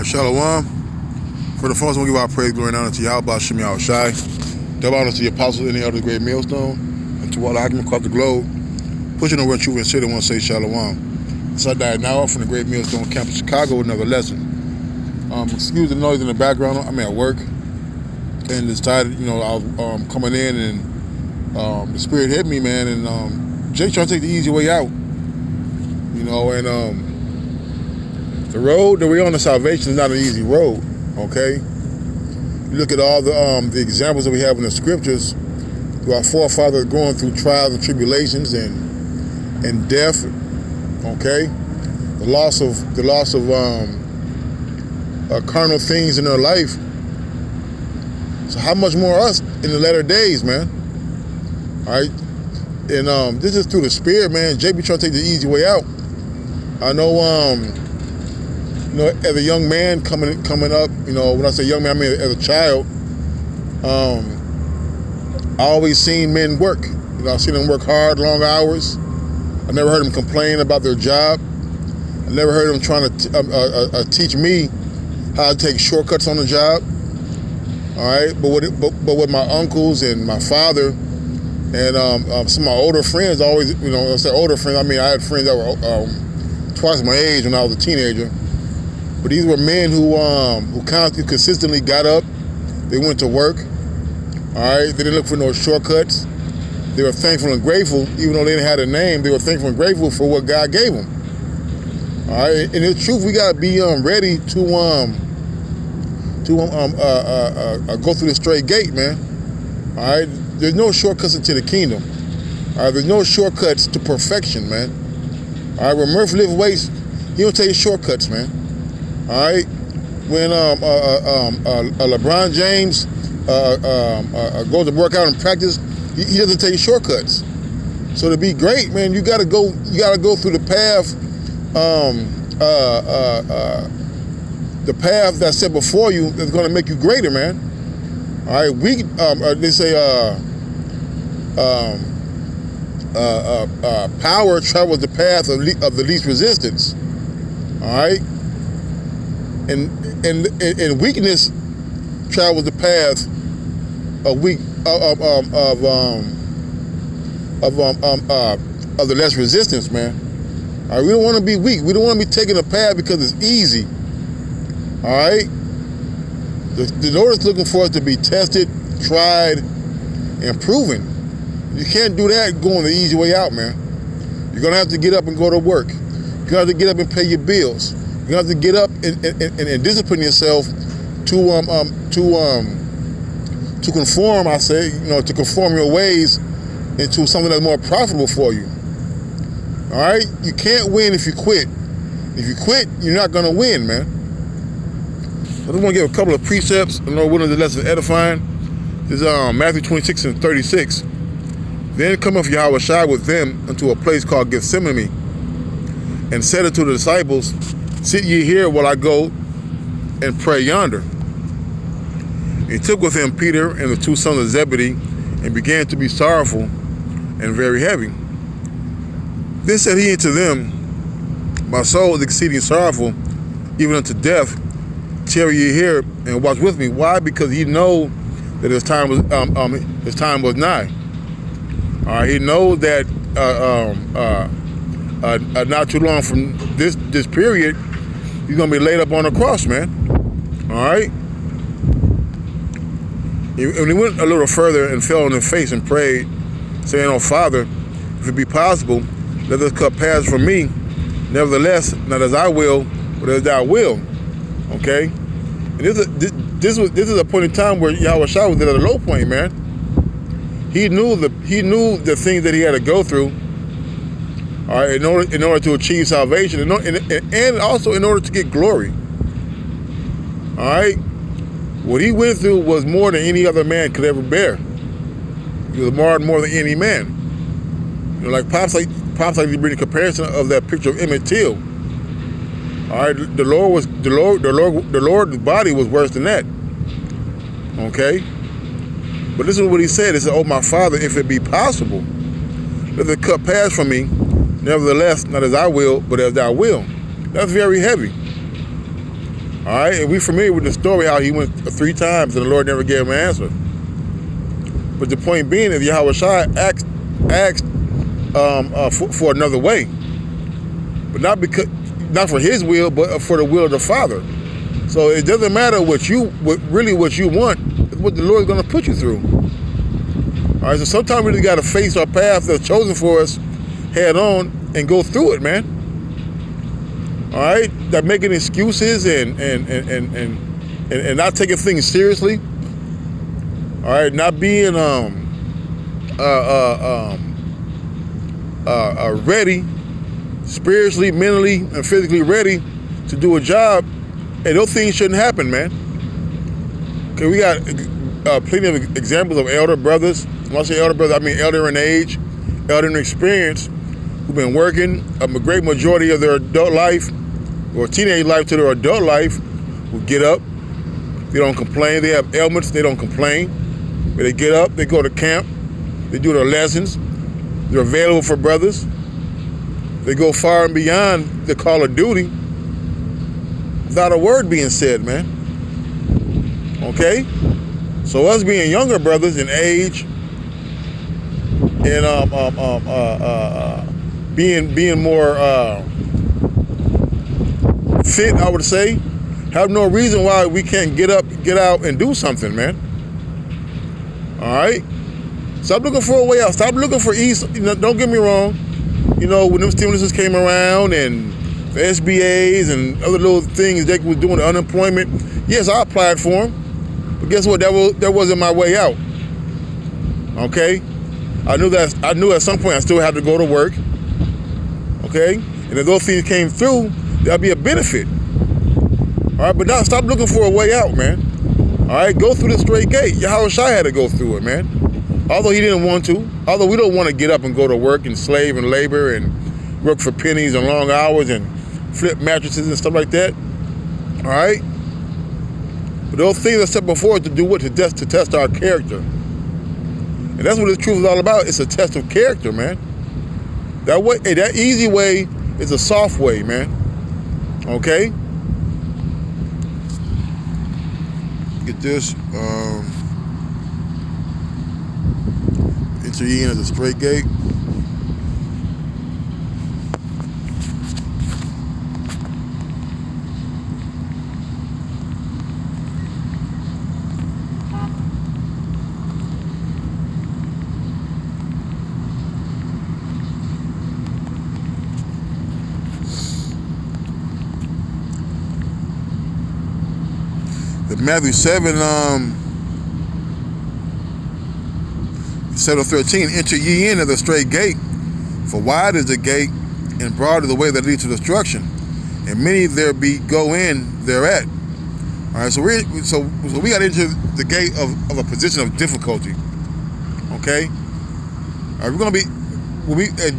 Shalom. For the first, we'll give our praise, glory, and honor to Yahweh Shem Shai. Double honor to the apostles and the other great millstone, and to all the hakim across the globe, pushing the word truth and city, want to say Shalom. As I died now from the great millstone camp in Chicago with another lesson. Excuse the noise in the background. I'm at work, and decided, I was coming in, and the spirit hit me, man, and Jay trying to take the easy way out, and the road that we're on to salvation is not an easy road, okay? You look at all the examples that we have in the scriptures through our forefathers going through trials and tribulations and death, okay? The loss of carnal things in their life. So how much more us in the latter days, man? All right? And this is through the spirit, man. Jay be trying to take the easy way out. I know, as a young man coming up, when I say young man, I mean as a child, I always seen men work. I seen them work hard, long hours. I never heard them complain about their job. I never heard them trying to teach me how to take shortcuts on the job. All right, but with my uncles and my father and some of my older friends, always, when I say older friends, I mean I had friends that were twice my age when I was a teenager. But these were men who consistently got up. They went to work. All right, they didn't look for no shortcuts. They were thankful and grateful, even though they didn't have a name. They were thankful and grateful for what God gave them. All right, and the truth, we gotta be ready to go through the straight gate, man. All right, there's no shortcuts into the kingdom. All right, there's no shortcuts to perfection, man. All right, when Murphy lift weights, he don't take shortcuts, man. All right, when LeBron James goes to work out and practice, he doesn't take shortcuts. So to be great, man, you gotta go through the path. The path that's set before you that's going to make you greater, man. All right, they say power travels the path of the least resistance. All right, and weakness travels the path of the less resistance, man. All right, we don't want to be weak. We don't want to be taking a path because it's easy. All right? The Lord is looking for us to be tested, tried, and proven. You can't do that going the easy way out, man. You're going to have to get up and go to work. You're going to have to get up and pay your bills. You're going to have to get up and discipline yourself to conform, to conform your ways into something that's more profitable for you. All right? You can't win if you quit. If you quit, you're not going to win, man. I just want to give a couple of precepts. I know one of the lessons edifying. This is Matthew 26 and 36. Then cometh Yahweh Shai with them unto a place called Gethsemane, and said unto the disciples, sit ye here while I go and pray yonder. And he took with him Peter and the two sons of Zebedee, and began to be sorrowful and very heavy. Then said he unto them, my soul is exceeding sorrowful, even unto death. Tarry ye here and watch with me. Why? Because he know that his time was nigh. All right, he knows that not too long from this period, he's gonna be laid up on the cross, man. All right. And he went a little further and fell on his face and prayed, saying, "Oh Father, if it be possible, let this cup pass from me. Nevertheless, not as I will, but as thou wilt." Okay, and this is a point in time where Yahweh Shai was at a low point, man. He knew the things that he had to go through, all right, in order to achieve salvation, and also in order to get glory. All right, what he went through was more than any other man could ever bear. He was more than any man. Like Pops like to bring a comparison of that picture of Emmett Till. All right, the Lord's body was worse than that. Okay, but this is what he said. He said, "Oh my Father, if it be possible, let the cup pass from me. Nevertheless, not as I will, but as thou wilt." That's very heavy. All right, and we familiar with the story how he went 3 times and the Lord never gave him an answer. But the point being is Yahweh Shai asked for another way, but not for his will, but for the will of the Father. So it doesn't matter what you want. It's what the Lord is going to put you through. All right, so sometimes we just got to face our path that's chosen for us head on and go through it, man. All right, that making excuses and not taking things seriously. All right, not being ready, spiritually, mentally, and physically ready to do a job. Hey, those things shouldn't happen, man. Okay, we got plenty of examples of elder brothers. When I say elder brothers, I mean elder in age, elder in experience, who've been working a great majority of their adult life or teenage life to their adult life, who get up, they don't complain. They have ailments, they don't complain. But they get up, they go to camp, they do their lessons, they're available for brothers. They go far and beyond the call of duty without a word being said, man. Okay? So us being younger brothers in age and being more fit, I would say, have no reason why we can't get up, get out, and do something, man. All right? Stop looking for a way out. Stop looking for ease. You know, don't get me wrong. You know, when them stimuluses came around and the SBAs and other little things they was doing, the unemployment, yes, I applied for them. But guess what? That wasn't my way out. Okay? I knew at some point I still had to go to work. Okay? And if those things came through, that'd be a benefit. All right? But now stop looking for a way out, man. All right? Go through the straight gate. Yahweh Shai had to go through it, man. Although he didn't want to. Although we don't want to get up and go to work and slave and labor and work for pennies and long hours and flip mattresses and stuff like that. All right? But those things are set before us to do what? To test our character. And that's what the truth is all about. It's a test of character, man. That way, hey, that easy way is a soft way, man. Okay? Get this. Enter ye in as a straight gate. The Matthew 7:13, enter ye in at the straight gate, for wide is the gate, and broad is the way that leads to destruction, and many there be go in thereat. All right, so we got into the gate of a position of difficulty. Okay, all right, we're gonna be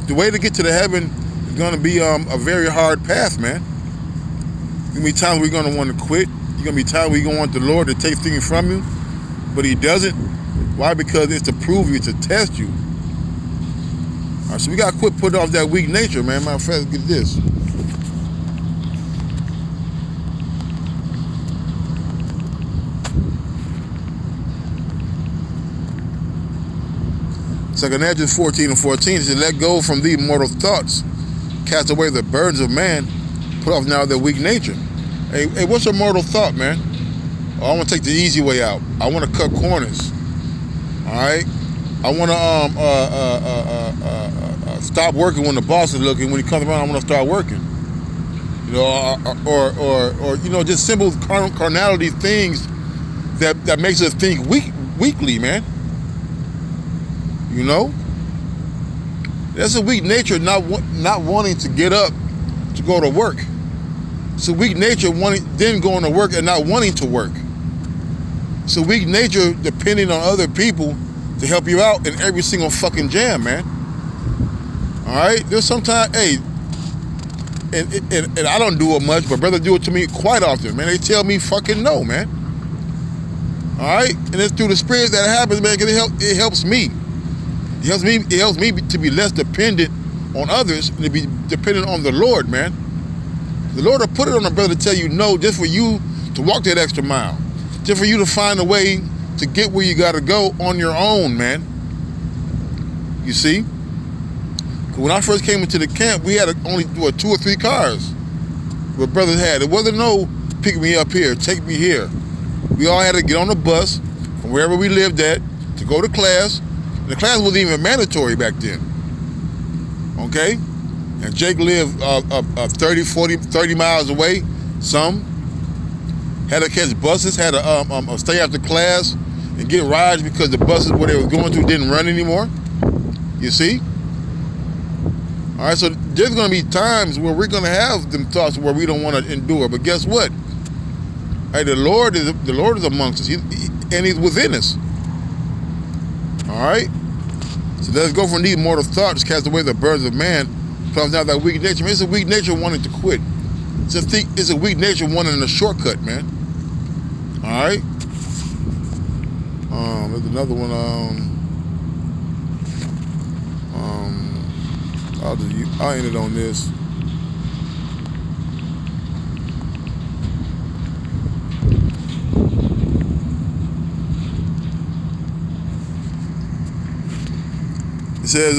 the way to get to the heaven is gonna be a very hard path, man. There's gonna be times we're gonna want to quit. There's gonna be times we're gonna want the Lord to take things from you, but He doesn't. Why? Because it's to prove you, to test you. All right, so we gotta quit putting off that weak nature, man. Matter of fact, get this. Second Ezra 14:14, it says, let go from thee mortal thoughts, cast away the burdens of man, put off now their weak nature. Hey, what's a mortal thought, man? Oh, I want to take the easy way out. I want to cut corners. All right, I want to stop working when the boss is looking. When he comes around, I want to start working. You know, or you know, just simple carnality things that makes us think weakly, man. You know, that's a weak nature, not wanting to get up to go to work. It's a weak nature then going to work and not wanting to work. It's a weak nature depending on other people to help you out in every single fucking jam, man. All right? There's sometimes, hey, and I don't do it much, but brothers do it to me quite often, man. They tell me fucking no, man. All right? And it's through the Spirit that happens, man, because it helps me. It helps me to be less dependent on others and to be dependent on the Lord, man. The Lord will put it on a brother to tell you no just for you to walk that extra mile, just for you to find a way to get where you got to go on your own, man. You see? When I first came into the camp, we had only 2 or 3 cars. What brothers had. It wasn't no pick me up here, take me here. We all had to get on the bus from wherever we lived at to go to class. And the class wasn't even mandatory back then. Okay? And Jake lived 30 miles away. Some had to catch buses, had to stay after class and get rides because the buses where they were going to didn't run anymore. You see? All right, so there's going to be times where we're going to have them thoughts where we don't want to endure. But guess what? Hey, the Lord is amongst us, and He's within us. All right? So let's go from these mortal thoughts, cast away the burdens of man, comes out that weak nature. Man, it's a weak nature wanting to quit. It's a weak nature wanting a shortcut, man. All right? There's another one. I'll end it on this. It says,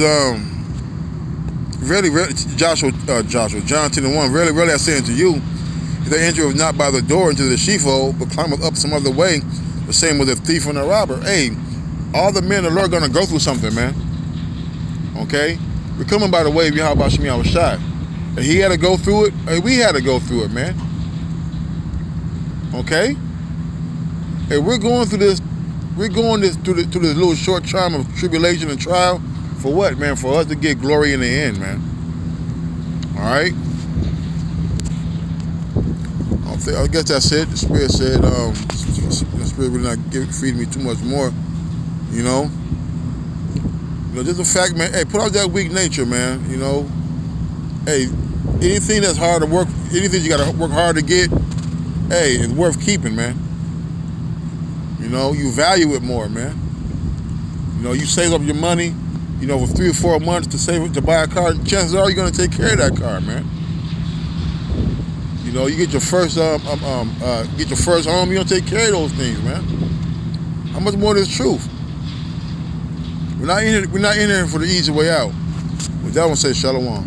really, John 10:1, really I say unto you, if they enter not by the door into the sheepfold, but climbeth up some other way, the same with a thief and a robber. Hey, all the men of the Lord are going to go through something, man. Okay? We're coming by the way of Yahweh Shemi Awashai. And he had to go through it. Hey, we had to go through it, man. Okay? Hey, we're going through this through this little short time of tribulation and trial. For what, man? For us to get glory in the end, man. All right? I guess that's it. The Spirit said, the Spirit will not feed me too much more, you know? Just the fact, man, hey, put out that weak nature, man, you know? Hey, anything that's hard to work, anything you got to work hard to get, hey, it's worth keeping, man. You know, you value it more, man. You know, you save up your money, you know, for 3 or 4 months to buy a car, chances are you're going to take care of that car, man. You know, you get your first home, you're going to take care of those things, man. How much more is truth? We're not in here for the easy way out. But that one says Shalom.